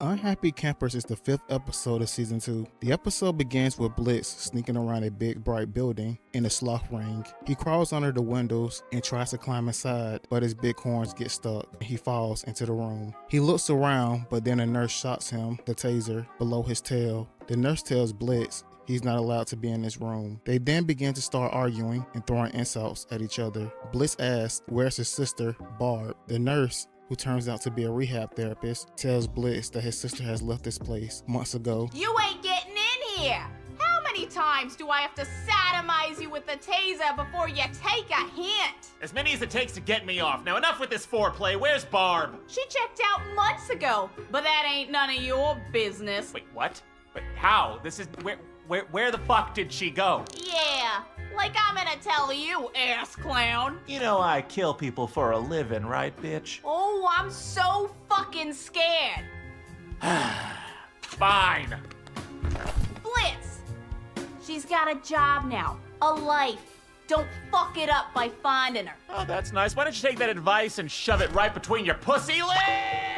Unhappy Campers is the 5th episode of Season 2. The episode begins with Blitz sneaking around a big bright building in a sloth ring. He crawls under the windows and tries to climb inside, but his big horns get stuck and he falls into the room. He looks around, but then a nurse shots him the taser below his tail. The nurse tells Blitz he's not allowed to be in this room. They then begin to start arguing and throwing insults at each other. Blitz asks where's his sister, Barb. The nurse, who turns out to be a rehab therapist, tells Blitz that his sister has left this place months ago. You ain't getting in here! How many times do I have to sodomize you with the taser before you take a hint? As many as it takes to get me off. Now enough with this foreplay. Where's Barb? She checked out months ago, but that ain't none of your business. Wait, what? But how? This is where the fuck did she go? Yeah, like I'm gonna tell you, ass clown. You know I kill people for a living, right, bitch? Oh, I'm so fucking scared. Fine. Blitz! She's got a job now, a life. Don't fuck it up by finding her. Oh, that's nice. Why don't you take that advice and shove it right between your pussy legs?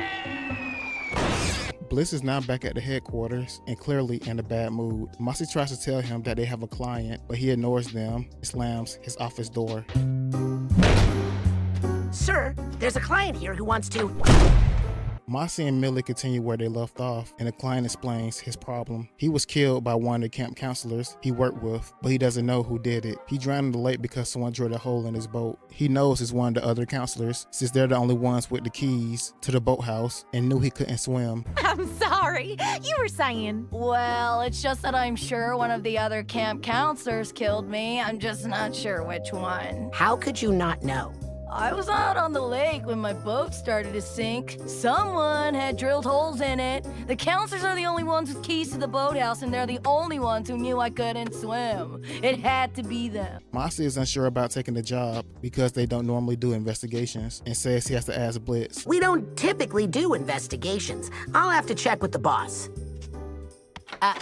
Blitz is now back at the headquarters and clearly in a bad mood. Moxxie tries to tell him that they have a client, but he ignores them and slams his office door. Sir, there's a client here who wants to... Moxxie and Millie continue where they left off, and the client explains his problem. He was killed by one of the camp counselors he worked with, but he doesn't know who did it. He drowned in the lake because someone drilled a hole in his boat. He knows it's one of the other counselors, since they're the only ones with the keys to the boathouse, and knew he couldn't swim. I'm sorry, you were saying. Well, it's just that I'm sure one of the other camp counselors killed me. I'm just not sure which one. How could you not know? I was out on the lake when my boat started to sink. Someone had drilled holes in it. The counselors are the only ones with keys to the boathouse, and they're the only ones who knew I couldn't swim. It had to be them. Moxxie is unsure about taking the job because they don't normally do investigations and says he has to ask Blitz. We don't typically do investigations. I'll have to check with the boss.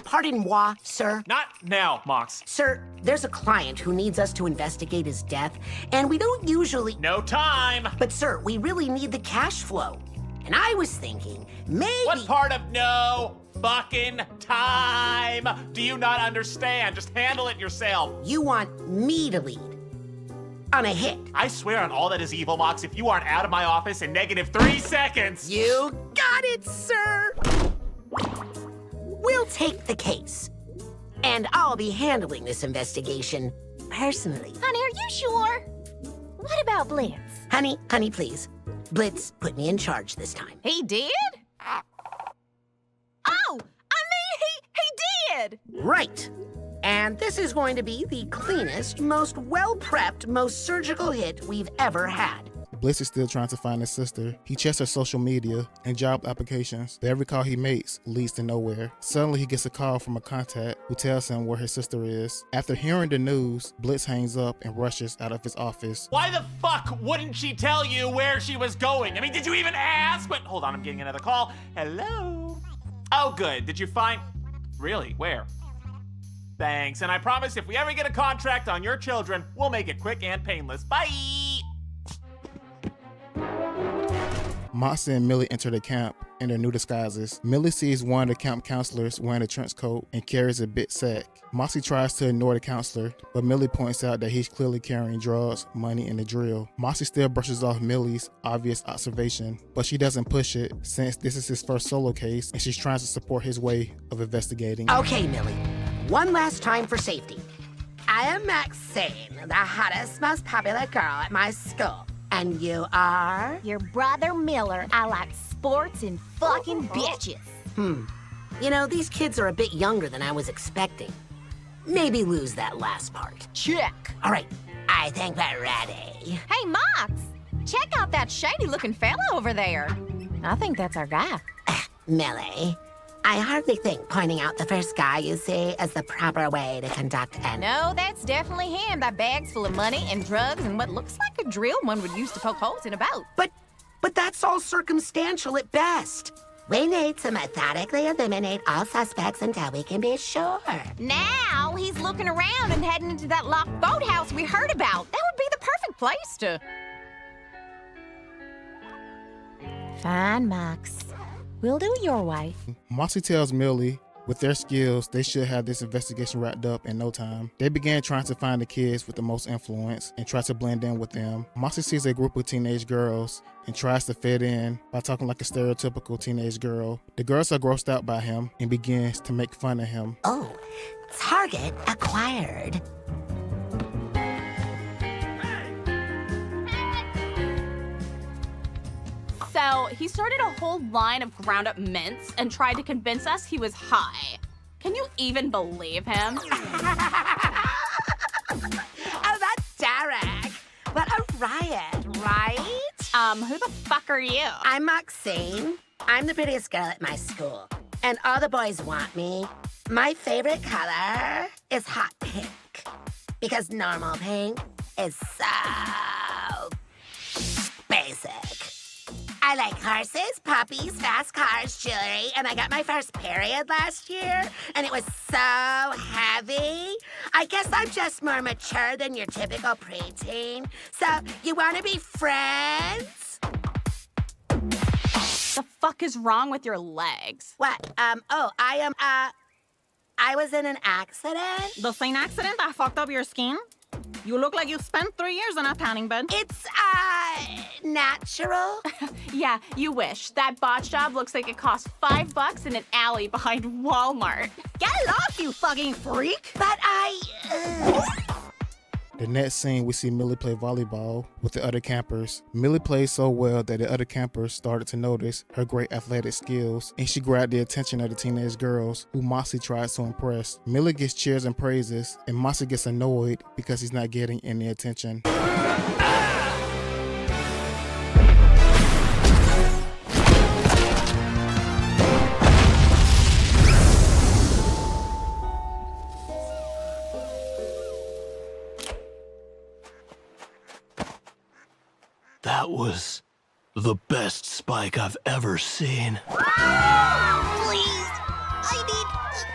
Pardon-moi, sir. Not now, Mox. Sir, there's a client who needs us to investigate his death, and we don't usually... No time! But sir, we really need the cash flow. And I was thinking, maybe... What part of no fucking time do you not understand? Just handle it yourself. You want me to lead on a hit. I swear on all that is evil, Mox, if you aren't out of my office in -3 seconds. You got it, sir! We'll take the case. And I'll be handling this investigation personally. Honey, are you sure? What about Blitz? Honey, please. Blitz put me in charge this time. He did? Oh, I mean, he did! Right. And this is going to be the cleanest, most well-prepped, most surgical hit we've ever had. Blitz is still trying to find his sister. He checks her social media and job applications, but every call he makes leads to nowhere. Suddenly, he gets a call from a contact who tells him where his sister is. After hearing the news, Blitz hangs up and rushes out of his office. Why the fuck wouldn't she tell you where she was going? I mean, did you even ask? But hold on, I'm getting another call. Hello? Oh, good. Did you find... Really? Where? Thanks, and I promise if we ever get a contract on your children, we'll make it quick and painless. Bye! Moxxie and Millie enter the camp in their new disguises. Millie sees one of the camp counselors wearing a trench coat and carries a big sack. Moxxie tries to ignore the counselor, but Millie points out that he's clearly carrying drugs, money, and a drill. Moxxie still brushes off Millie's obvious observation, but she doesn't push it since this is his first solo case and she's trying to support his way of investigating. Okay, Millie. One last time for safety. I am Maxine, the hottest, most popular girl at my school. And you are? Your brother Miller. I like sports and fucking bitches. You know, these kids are a bit younger than I was expecting. Maybe lose that last part. Check. All right, I think we're ready. Hey, Mox, check out that shady-looking fella over there. I think that's our guy. Millie, I hardly think pointing out the first guy you see is the proper way to conduct an... No, that's definitely him. That bag's full of money and drugs and what looks like a drill one would use to poke holes in a boat. But that's all circumstantial at best. We need to methodically eliminate all suspects until we can be sure. Now he's looking around and heading into that locked boathouse we heard about. That would be the perfect place to... Fine, Mox. We'll do it your way. Moxxie tells Millie with their skills, they should have this investigation wrapped up in no time. They began trying to find the kids with the most influence and try to blend in with them. Moxxie sees a group of teenage girls and tries to fit in by talking like a stereotypical teenage girl. The girls are grossed out by him and begins to make fun of him. Oh, target acquired. So he started a whole line of ground up mints and tried to convince us he was high. Can you even believe him? Oh, that's Derek. What a riot, right? Who the fuck are you? I'm Moxxie. I'm the prettiest girl at my school, and all the boys want me. My favorite color is hot pink, because normal pink is so basic. I like horses, puppies, fast cars, jewelry, and I got my first period last year, and it was so heavy. I guess I'm just more mature than your typical preteen. So, you want to be friends? The fuck is wrong with your legs? What? I was in an accident. The same accident that fucked up your skin? You look like you spent 3 years in a tanning bed. It's, natural. Yeah, you wish. That botch job looks like it cost $5 in an alley behind Walmart. Get lost, you fucking freak! But The next scene, we see Millie play volleyball with the other campers. Millie plays so well that the other campers started to notice her great athletic skills, and she grabbed the attention of the teenage girls who Moxxie tries to impress. Millie gets cheers and praises, and Moxxie gets annoyed because he's not getting any attention. That was the best spike I've ever seen. Please, I need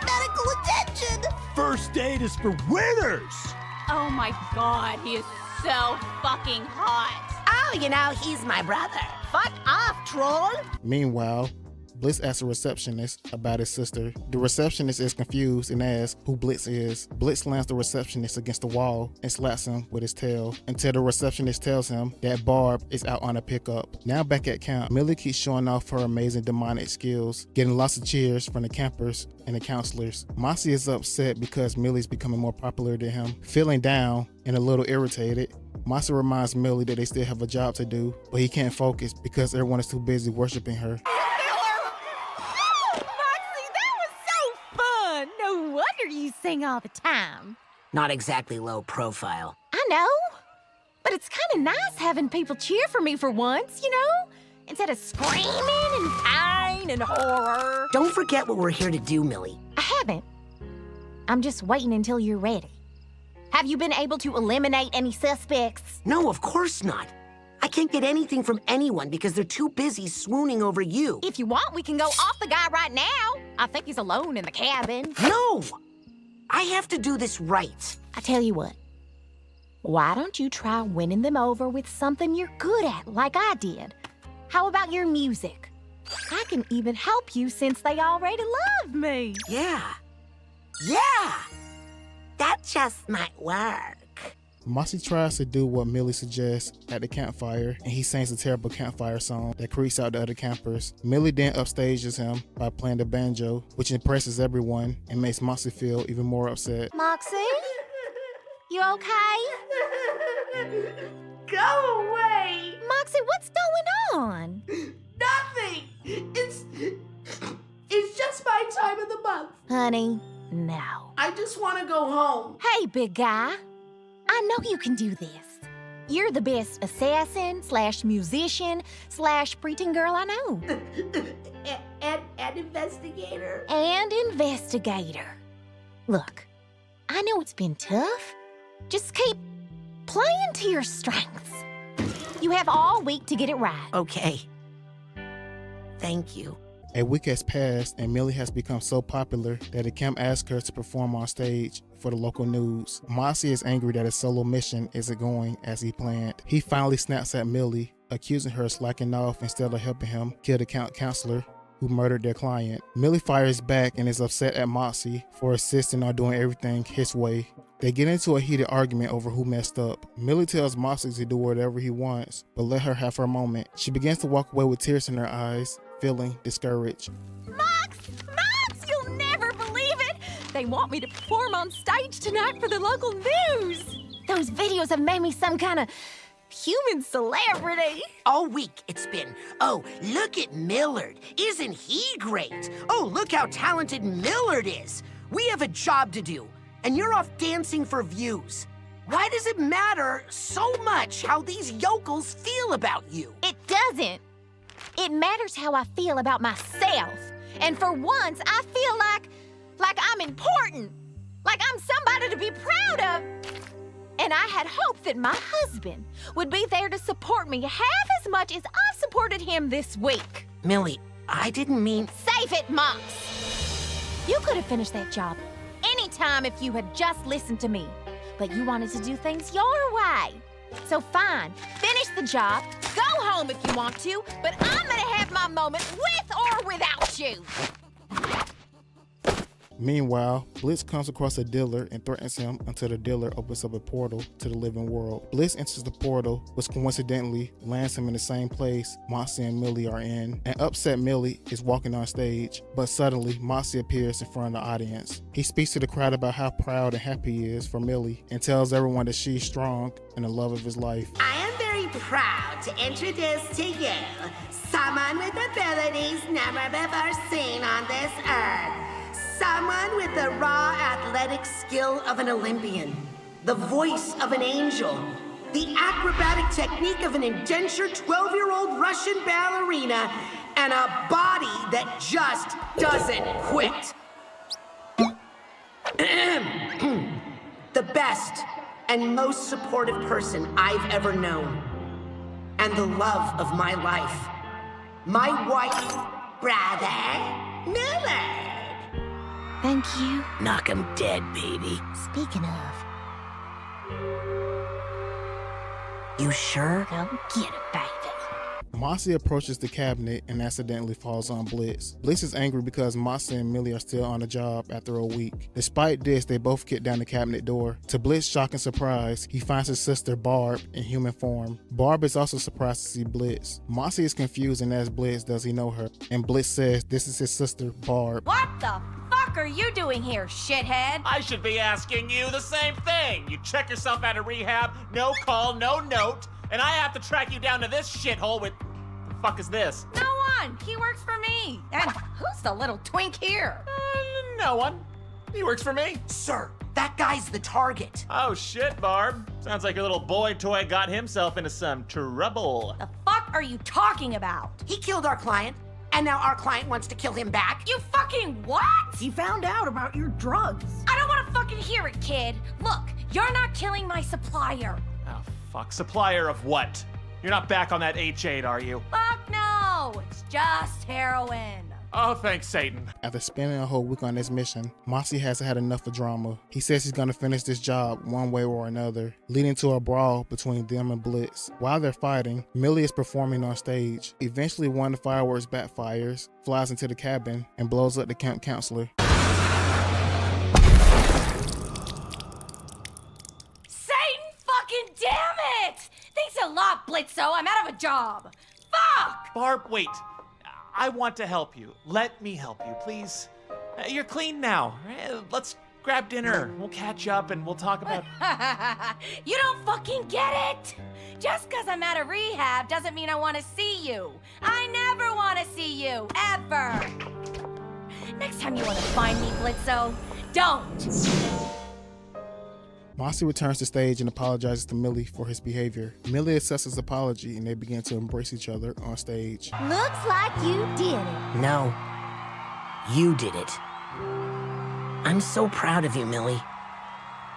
medical attention. First aid is for winners! Oh my god, he is so fucking hot. oh, he's my brother. Fuck off, troll! Meanwhile, Blitz asks a receptionist about his sister. The receptionist is confused and asks who Blitz is. Blitz slams the receptionist against the wall and slaps him with his tail until the receptionist tells him that Barb is out on a pickup. Now back at camp, Millie keeps showing off her amazing demonic skills, getting lots of cheers from the campers and the counselors. Moxxie is upset because Millie's becoming more popular than him. Feeling down and a little irritated, Moxxie reminds Millie that they still have a job to do, but he can't focus because everyone is too busy worshiping her. You sing all the time. Not exactly low profile. I know, but it's kind of nice having people cheer for me for once, instead of screaming and pain and horror. Don't forget what we're here to do, Millie. I haven't. I'm just waiting until you're ready. Have you been able to eliminate any suspects? No, of course not. I can't get anything from anyone because they're too busy swooning over you. If you want, we can go off the guy right now. I think he's alone in the cabin. No! I have to do this right. I tell you what, why don't you try winning them over with something you're good at, like I did? How about your music? I can even help you since they already love me. Yeah. That just might work. Moxxie tries to do what Millie suggests at the campfire, and he sings a terrible campfire song that creeps out the other campers. Millie then upstages him by playing the banjo, which impresses everyone and makes Moxxie feel even more upset. Moxxie? You okay? Go away! Moxxie, what's going on? Nothing! It's just my time of the month. Honey, no. I just want to go home. Hey, big guy. I know you can do this. You're the best assassin/musician/ preteen girl I know. and investigator. And investigator. Look, I know it's been tough. Just keep playing to your strengths. You have all week to get it right. Okay. Thank you. A week has passed and Millie has become so popular that the camp asks her to perform on stage for the local news. Moxxie is angry that his solo mission isn't going as he planned. He finally snaps at Millie, accusing her of slacking off instead of helping him kill the counselor who murdered their client. Millie fires back and is upset at Moxxie for insisting on doing everything his way. They get into a heated argument over who messed up. Millie tells Moxxie to do whatever he wants, but let her have her moment. She begins to walk away with tears in her eyes, feeling discouraged. Mox, you'll never believe it! They want me to perform on stage tonight for the local news. Those videos have made me some kind of human celebrity. All week it's been, oh, look at Millard. Isn't he great? Oh, look how talented Millard is. We have a job to do, and you're off dancing for views. Why does it matter so much how these yokels feel about you? It doesn't. It matters how I feel about myself. And for once, I feel like I'm important. Like I'm somebody to be proud of. And I had hoped that my husband would be there to support me half as much as I've supported him this week. Millie, I didn't mean... Save it, Mox. You could have finished that job anytime if you had just listened to me. But you wanted to do things your way. So fine, finish the job, go home if you want to, but I'm gonna have my moment with or without you. Meanwhile, Blitz comes across a dealer and threatens him until the dealer opens up a portal to the living world. Blitz enters the portal, which coincidentally lands him in the same place Moxxie and Millie are in. An upset Millie is walking on stage, but suddenly Moxxie appears in front of the audience. He speaks to the crowd about how proud and happy he is for Millie and tells everyone that she's strong and the love of his life. I am very proud to introduce to you someone with abilities never before seen on this earth. Someone with the raw athletic skill of an Olympian, the voice of an angel, the acrobatic technique of an indentured 12-year-old Russian ballerina, and a body that just doesn't quit. The best and most supportive person I've ever known. And the love of my life. My wife, brother, Miller. Thank you. Knock 'em dead, baby. Speaking of, you sure? go get it, baby. Moxxie approaches the cabinet and accidentally falls on Blitz. Blitz is angry because Moxxie and Millie are still on the job after a week. Despite this, they both kick down the cabinet door. To Blitz's shock and surprise, he finds his sister Barb in human form. Barb is also surprised to see Blitz. Moxxie is confused and asks Blitz does he know her, and Blitz says this is his sister Barb. What the fuck are you doing here, shithead? I should be asking you the same thing. You check yourself out of rehab, no call, no note, and I have to track you down to this shithole with... The fuck is this? No one. He works for me. And who's the little twink here? No one. He works for me. Sir, that guy's the target. Oh shit, Barb. Sounds like your little boy toy got himself into some trouble. The fuck are you talking about? He killed our client, and now our client wants to kill him back. You fucking what? He found out about your drugs. I don't want to fucking hear it, kid. Look, you're not killing my supplier. Oh fuck, supplier of what? You're not back on that H8, are you? Fuck no, it's just heroin. Oh, thanks, Satan. After spending a whole week on this mission, Moxxie has had enough of drama. He says he's gonna finish this job one way or another, leading to a brawl between them and Blitz. While they're fighting, Millie is performing on stage. Eventually, one of the fireworks backfires, flies into the cabin, and blows up the camp counselor. Satan fucking damn it! Thanks a lot, Blitzo. I'm out of a job. Fuck! Barb, wait. I want to help you. Let me help you, please. You're clean now. Let's grab dinner. We'll catch up and we'll talk about... You don't fucking get it! Just because I'm out of rehab doesn't mean I want to see you. I never want to see you, ever. Next time you want to find me, Blitzo, don't. Moxxie returns to stage and apologizes to Millie for his behavior. Millie accepts his apology and they begin to embrace each other on stage. Looks like you did it. No, you did it. I'm so proud of you, Millie.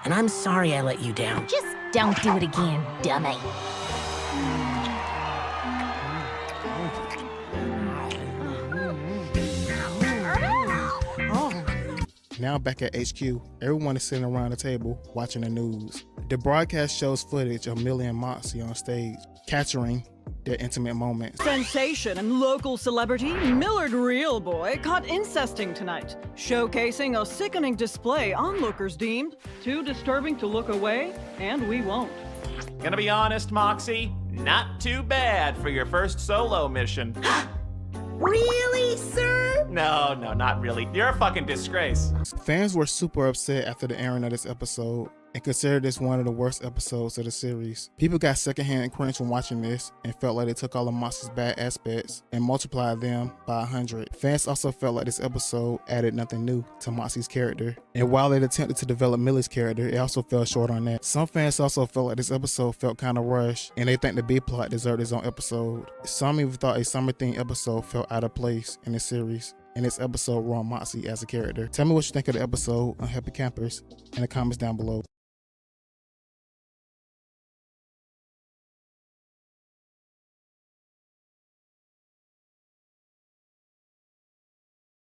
And I'm sorry I let you down. Just don't do it again, dummy. Now back at HQ, everyone is sitting around the table watching the news. The broadcast shows footage of Millie and Moxxie on stage, capturing their intimate moments. Sensation and local celebrity Millard Real Boy caught incesting tonight, showcasing a sickening display onlookers deemed too disturbing to look away, and we won't. Gonna be honest, Moxxie, not too bad for your first solo mission. Really, sir? No, not really. You're a fucking disgrace. Fans were super upset after the airing of this episode and considered this one of the worst episodes of the series. People got secondhand cringe from watching this and felt like they took all of Moxxie's bad aspects and multiplied them by 100. Fans also felt like this episode added nothing new to Moxxie's character, and while it attempted to develop Millie's character, it also fell short on that. Some fans also felt like this episode felt kind of rushed, and they think the B-plot deserved its own episode. Some even thought a summer-themed episode felt out of place in the series, and this episode wronged Moxxie as a character. Tell me what you think of the episode, Unhappy Campers, in the comments down below.